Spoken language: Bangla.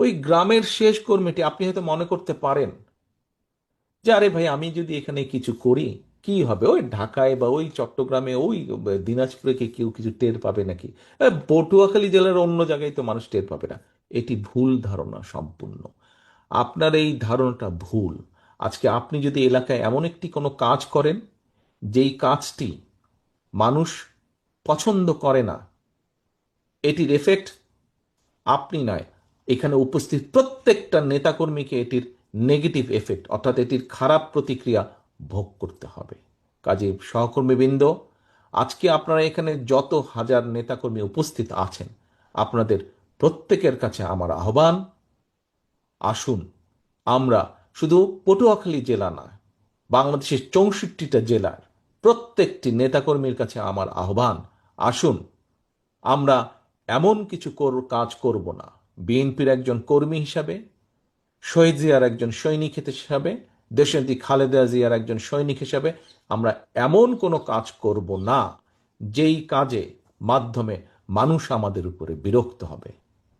ওই গ্রামের শেষ কর্মীটি আপনি হয়তো মনে করতে পারেন যে আরে ভাই আমি যদি এখানে কিছু করি কি হবে, ওই ঢাকায় বা ওই চট্টগ্রামে ওই দিনাজপুরে কি কেউ কিছু টের পাবে নাকি, পটুয়াখালী জেলার অন্য জায়গায় তো মানুষ টের পাবে না। এটি ভুল ধারণা সম্পূর্ণ। আপনার এই ধারণাটা ভুল। আজকে আপনি যদি এলাকায় এমন একটি কোনো কাজ করেন যেই কাজটি মানুষ পছন্দ করে না, এটির এফেক্ট আপনি নয়, এখানে উপস্থিত প্রত্যেকটা নেতাকর্মীকে এটির নেগেটিভ এফেক্ট অর্থাৎ এটির খারাপ প্রতিক্রিয়া ভোগ করতে হবে। কাজে সহকর্মীবৃন্দ, আজকে আপনারা এখানে যত হাজার নেতাকর্মী উপস্থিত আছেন, আপনাদের প্রত্যেকের কাছে আমার আহ্বান, আসুন আমরা শুধু পটুয়াখালী জেলা না, বাংলাদেশের 64টা জেলার প্রত্যেকটি নেতাকর্মীর কাছে আমার আহ্বান, আসুন আমরা এমন কিছু কাজ করব না, বিএনপির একজন কর্মী হিসাবে, শহীদ জিয়ার একজন সৈনিক হিসাবে, দেশনেত্রী খালেদা জিয়ার একজন সৈনিক হিসাবে আমরা এমন কোনো কাজ করব না যেই কাজে মাধ্যমে মানুষ আমাদের উপরে বিরক্ত হবে।